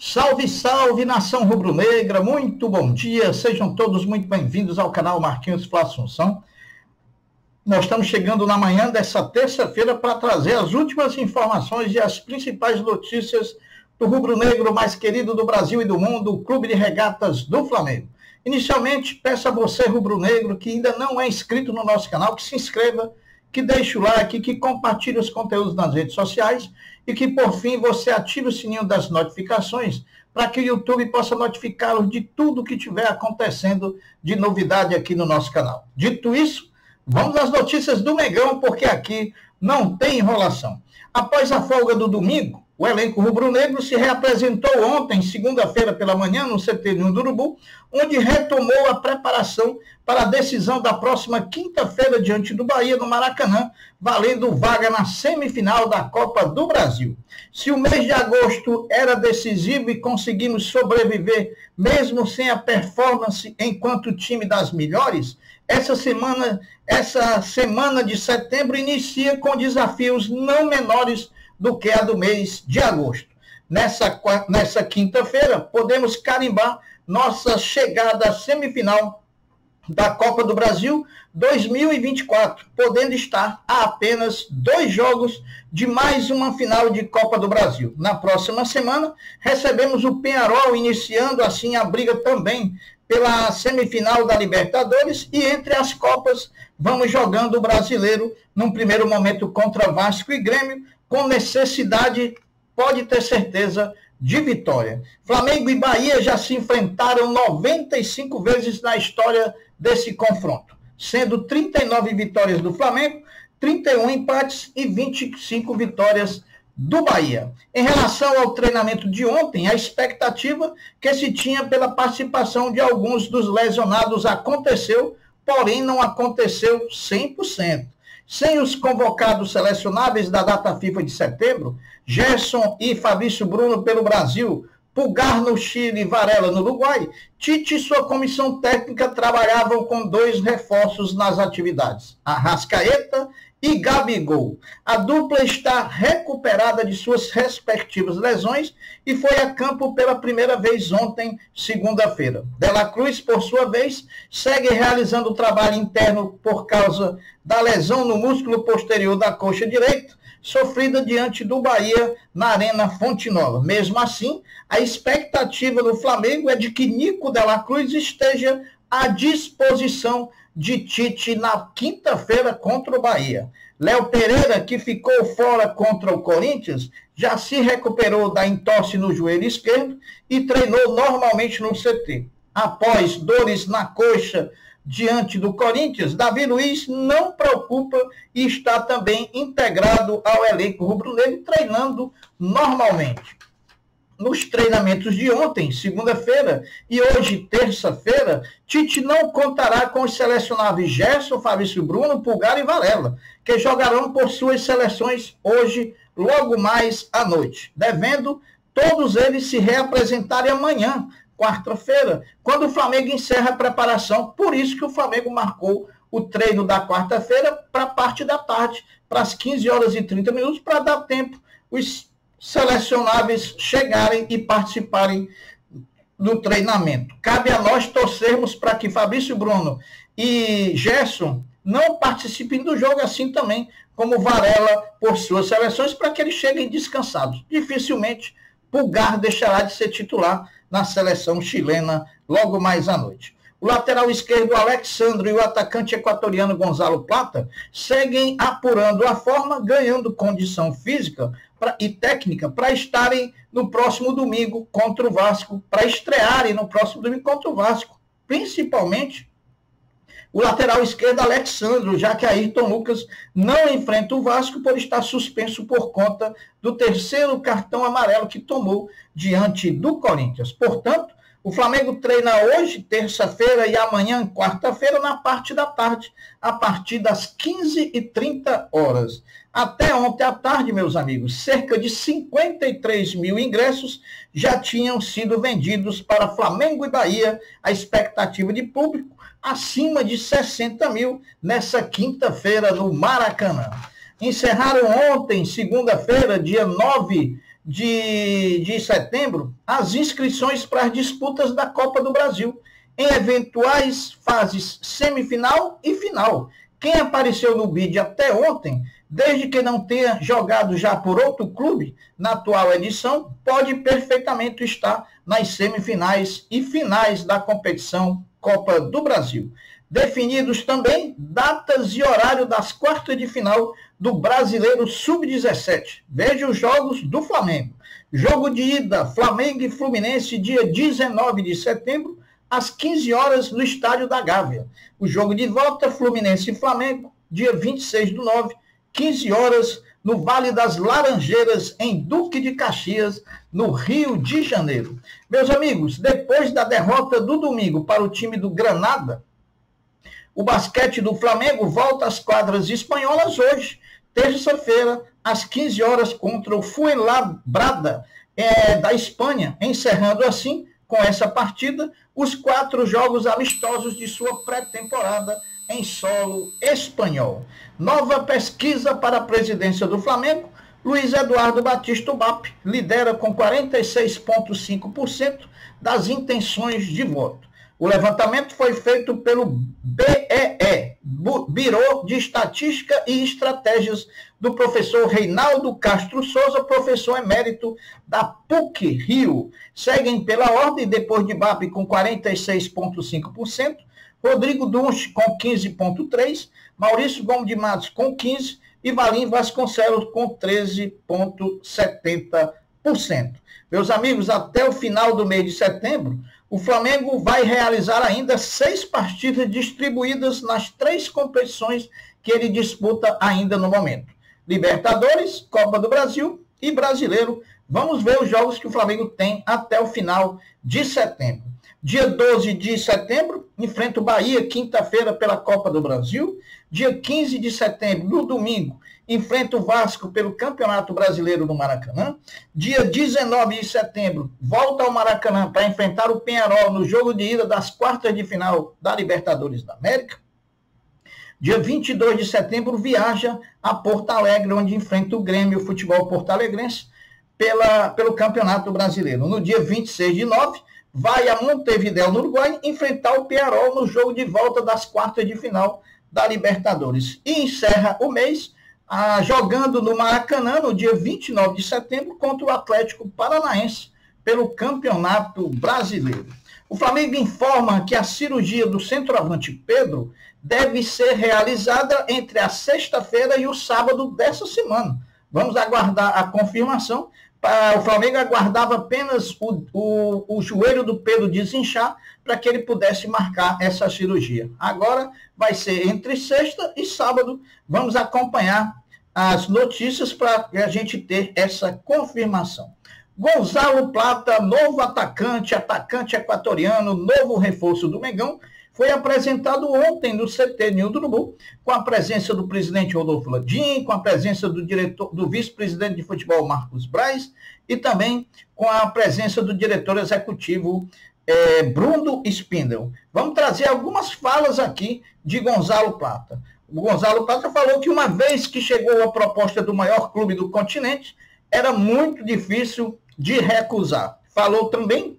Salve, salve, nação rubro-negra, muito bom dia, sejam todos muito bem-vindos ao canal Marquinhos Fla Assunção. Nós estamos chegando na manhã dessa terça-feira para trazer as últimas informações e as principais notícias do rubro-negro mais querido do Brasil e do mundo, o Clube de Regatas do Flamengo. Inicialmente, peço a você, rubro-negro, que ainda não é inscrito no nosso canal, que se inscreva, que deixe o like, que compartilhe os conteúdos nas redes sociais e que, por fim, você ative o sininho das notificações para que o YouTube possa notificá-lo de tudo que estiver acontecendo de novidade aqui no nosso canal. Dito isso, vamos às notícias do Mengão, porque aqui não tem enrolação. Após a folga do domingo, o elenco rubro-negro se reapresentou ontem, segunda-feira pela manhã, no CT do Urubu, onde retomou a preparação para a decisão da próxima quinta-feira diante do Bahia, no Maracanã, valendo vaga na semifinal da Copa do Brasil. Se o mês de agosto era decisivo e conseguimos sobreviver, mesmo sem a performance enquanto time das melhores, essa semana de setembro inicia com desafios não menores do que a do mês de agosto. Nessa quinta-feira, podemos carimbar nossa chegada à semifinal da Copa do Brasil 2024, podendo estar a apenas 2 jogos de mais uma final de Copa do Brasil. Na próxima semana, recebemos o Peñarol, iniciando assim a briga também pela semifinal da Libertadores, e entre as Copas, vamos jogando o Brasileiro, num primeiro momento contra Vasco e Grêmio, com necessidade, pode ter certeza, de vitória. Flamengo e Bahia já se enfrentaram 95 vezes na história desse confronto, sendo 39 vitórias do Flamengo, 31 empates e 25 vitórias do Bahia. Em relação ao treinamento de ontem, a expectativa que se tinha pela participação de alguns dos lesionados aconteceu, porém não aconteceu 100%. Sem os convocados selecionáveis da data FIFA de setembro, Gerson e Fabrício Bruno pelo Brasil, Pulgar no Chile e Varela no Uruguai, Tite e sua comissão técnica trabalhavam com 2 reforços nas atividades, Arrascaeta e Gabigol. A dupla está recuperada de suas respectivas lesões e foi a campo pela primeira vez ontem, segunda-feira. De La Cruz, por sua vez, segue realizando o trabalho interno por causa da lesão no músculo posterior da coxa direita, sofrida diante do Bahia na Arena Fonte Nova. Mesmo assim, a expectativa do Flamengo é de que Nico De La Cruz esteja à disposição de Tite na quinta-feira contra o Bahia. Léo Pereira, que ficou fora contra o Corinthians, já se recuperou da entorse no joelho esquerdo e treinou normalmente no CT. Após dores na coxa diante do Corinthians, Davi Luiz não preocupa e está também integrado ao elenco rubro-negro, treinando normalmente. Nos treinamentos de ontem, segunda-feira, e hoje, terça-feira, Tite não contará com os selecionáveis Gerson, Fabrício Bruno, Pulgar e Varela, que jogarão por suas seleções hoje, logo mais à noite, devendo todos eles se reapresentarem amanhã, quarta-feira, quando o Flamengo encerra a preparação. Por isso que o Flamengo marcou o treino da quarta-feira para a parte da tarde, para as 15 horas e 30 minutos, para dar tempo os selecionáveis chegarem e participarem do treinamento. Cabe a nós torcermos para que Fabrício Bruno e Gerson não participem do jogo, assim também como Varela por suas seleções, para que eles cheguem descansados. Dificilmente Pulgar deixará de ser titular na seleção chilena logo mais à noite. O lateral esquerdo Alexandre e o atacante equatoriano Gonzalo Plata seguem apurando a forma, ganhando condição física e técnica para estarem no próximo domingo contra o Vasco, para estrearem no próximo domingo contra o Vasco, principalmente o lateral esquerdo Alexandre, já que Ayrton Lucas não enfrenta o Vasco por estar suspenso por conta do 3º cartão amarelo que tomou diante do Corinthians. Portanto, o Flamengo treina hoje, terça-feira, e amanhã, quarta-feira, na parte da tarde, a partir das 15h30. Até ontem à tarde, meus amigos, cerca de 53 mil ingressos já tinham sido vendidos para Flamengo e Bahia. A expectativa de público acima de 60 mil nessa quinta-feira no Maracanã. Encerraram ontem, segunda-feira, dia 9 de setembro as inscrições para as disputas da Copa do Brasil, em eventuais fases semifinal e final. Quem apareceu no bid até ontem, desde que não tenha jogado já por outro clube na atual edição, pode perfeitamente estar nas semifinais e finais da competição Copa do Brasil. Definidos também datas e horário das quartas de final do Brasileiro Sub-17. Veja os jogos do Flamengo. Jogo de ida, Flamengo e Fluminense, dia 19 de setembro, às 15 horas, no Estádio da Gávea. O jogo de volta, Fluminense e Flamengo, dia 26/9, 15 horas, no Vale das Laranjeiras, em Duque de Caxias, no Rio de Janeiro. Meus amigos, depois da derrota do domingo para o time do Granada, o basquete do Flamengo volta às quadras espanholas hoje, terça-feira, às 15 horas, contra o Fuenlabrada, da Espanha, encerrando assim, com essa partida, os 4 jogos amistosos de sua pré-temporada em solo espanhol. Nova pesquisa para a presidência do Flamengo, Luiz Eduardo Batista Ubap lidera com 46,5% das intenções de voto. O levantamento foi feito pelo BEE, Bureau de Estatística e Estratégias, do professor Reinaldo Castro Souza, professor emérito da PUC-Rio. Seguem pela ordem, depois de BAP com 46,5%, Rodrigo Dunch com 15,3%, Maurício Gomes de Matos com 15% e Valim Vasconcelos com 13,70%. Meus amigos, até o final do mês de setembro, o Flamengo vai realizar ainda 6 partidas distribuídas nas 3 competições que ele disputa ainda no momento. Libertadores, Copa do Brasil e Brasileiro. Vamos ver os jogos que o Flamengo tem até o final de setembro. Dia 12 de setembro, enfrenta o Bahia, quinta-feira, pela Copa do Brasil. Dia 15 de setembro, no domingo, enfrenta o Vasco pelo Campeonato Brasileiro no Maracanã. Dia 19 de setembro, volta ao Maracanã para enfrentar o Peñarol no jogo de ida das quartas de final da Libertadores da América. Dia 22 de setembro, viaja a Porto Alegre, onde enfrenta o Grêmio, o futebol porto-alegrense, pelo Campeonato Brasileiro. No dia 26/9, vai a Montevidéu, no Uruguai, enfrentar o Peñarol no jogo de volta das quartas de final da Libertadores. E encerra o mês jogando no Maracanã, no dia 29 de setembro, contra o Atlético Paranaense, pelo Campeonato Brasileiro. O Flamengo informa que a cirurgia do centroavante Pedro deve ser realizada entre a sexta-feira e o sábado dessa semana. Vamos aguardar a confirmação. O Flamengo aguardava apenas o joelho do Pedro desinchar para que ele pudesse marcar essa cirurgia. Agora vai ser entre sexta e sábado. Vamos acompanhar as notícias para a gente ter essa confirmação. Gonzalo Plata, novo atacante equatoriano, novo reforço do Mengão, foi apresentado ontem no CT Ninho do Urubu, com a presença do presidente Rodolfo Landim, com a presença do vice-presidente de futebol Marcos Braz e também com a presença do diretor executivo Bruno Spindel. Vamos trazer algumas falas aqui de Gonzalo Plata. O Gonzalo Plata falou que uma vez que chegou a proposta do maior clube do continente, era muito difícil de recusar. Falou também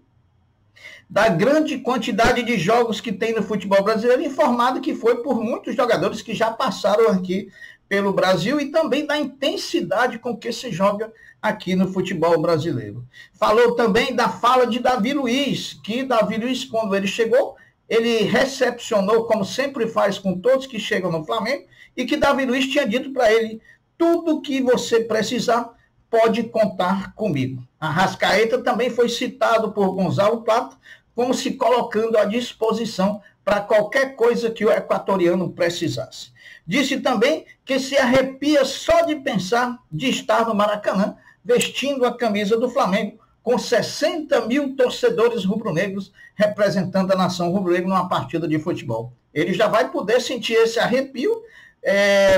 da grande quantidade de jogos que tem no futebol brasileiro, informado que foi por muitos jogadores que já passaram aqui pelo Brasil, e também da intensidade com que se joga aqui no futebol brasileiro. Falou também da fala de Davi Luiz, que Davi Luiz, quando ele chegou, ele recepcionou, como sempre faz com todos que chegam no Flamengo, e que Davi Luiz tinha dito para ele: tudo que você precisar, pode contar comigo. Arrascaeta também foi citado por Gonzalo Plata como se colocando à disposição para qualquer coisa que o equatoriano precisasse. Disse também que se arrepia só de pensar de estar no Maracanã, vestindo a camisa do Flamengo, com 60 mil torcedores rubro-negros representando a nação rubro-negra numa partida de futebol. Ele já vai poder sentir esse arrepio,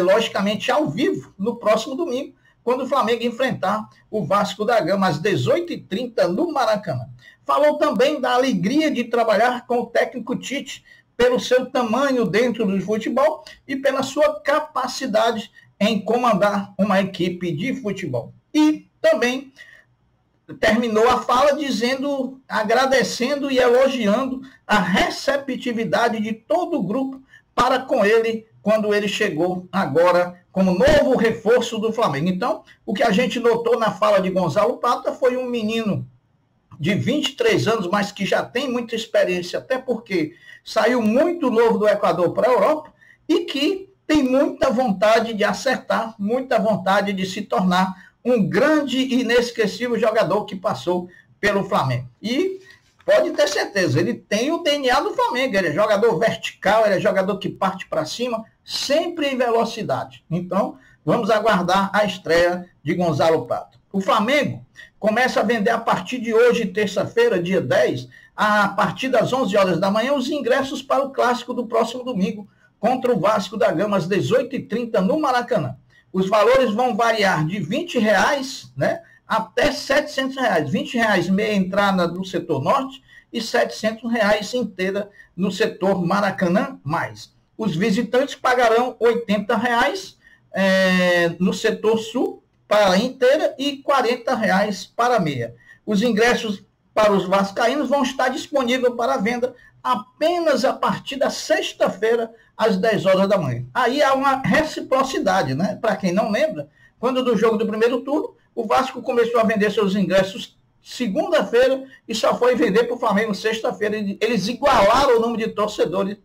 logicamente ao vivo, no próximo domingo, quando o Flamengo enfrentar o Vasco da Gama, às 18h30, no Maracanã. Falou também da alegria de trabalhar com o técnico Tite, pelo seu tamanho dentro do futebol e pela sua capacidade em comandar uma equipe de futebol. E também terminou a fala dizendo, agradecendo e elogiando a receptividade de todo o grupo para com ele quando ele chegou agora como novo reforço do Flamengo. Então, o que a gente notou na fala de Gonzalo Prata foi um menino de 23 anos, mas que já tem muita experiência, até porque saiu muito novo do Equador para a Europa e que tem muita vontade de acertar, muita vontade de se tornar um grande e inesquecível jogador que passou pelo Flamengo. E pode ter certeza, ele tem o DNA do Flamengo, ele é jogador vertical, ele é jogador que parte para cima, sempre em velocidade. Então, vamos aguardar a estreia de Gonzalo Prata. O Flamengo começa a vender a partir de hoje, terça-feira, dia 10, a partir das 11 horas da manhã, os ingressos para o clássico do próximo domingo, contra o Vasco da Gama, às 18h30, no Maracanã. Os valores vão variar de R$20, né, até R$700. R$20 meia entrada no setor norte e R$700 inteira no setor Maracanã+. Os visitantes pagarão R$80 no setor sul para a inteira e R$40 para a meia. Os ingressos para os vascaínos vão estar disponíveis para venda apenas a partir da sexta-feira, às 10 horas da manhã. Aí há uma reciprocidade, né? Para quem não lembra, quando do jogo do primeiro turno, o Vasco começou a vender seus ingressos segunda-feira e só foi vender para o Flamengo sexta-feira. Eles igualaram o número de torcedores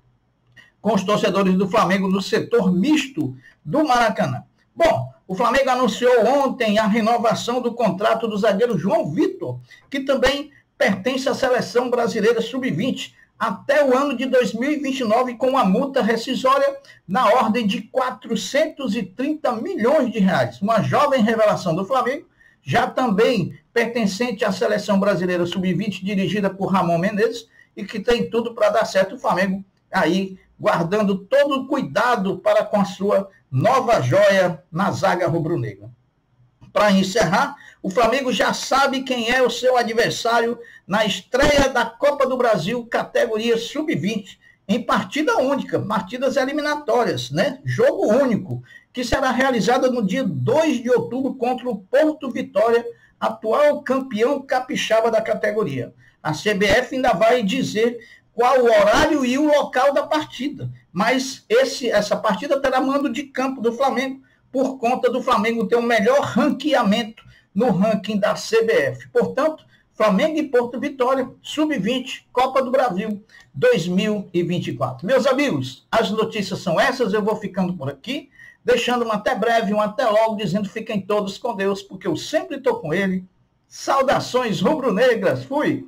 com os torcedores do Flamengo no setor misto do Maracanã. Bom, o Flamengo anunciou ontem a renovação do contrato do zagueiro João Vitor, que também pertence à seleção brasileira sub-20, até o ano de 2029, com uma multa rescisória na ordem de R$430 milhões. Uma jovem revelação do Flamengo, já também pertencente à seleção brasileira sub-20, dirigida por Ramon Menezes, e que tem tudo para dar certo. O Flamengo aí guardando todo o cuidado para com a sua nova joia na zaga rubro-negra. Para encerrar, o Flamengo já sabe quem é o seu adversário na estreia da Copa do Brasil, categoria sub-20, em partida única, partidas eliminatórias, né? Jogo único, que será realizada no dia 2 de outubro contra o Porto Vitória, atual campeão capixaba da categoria. A CBF ainda vai dizer qual o horário e o local da partida, mas essa partida terá mando de campo do Flamengo, por conta do Flamengo ter um melhor ranqueamento no ranking da CBF. Portanto, Flamengo e Porto Vitória, sub-20, Copa do Brasil 2024. Meus amigos, as notícias são essas, eu vou ficando por aqui, deixando um até breve, um até logo, dizendo fiquem todos com Deus, porque eu sempre estou com ele. Saudações rubro-negras, fui!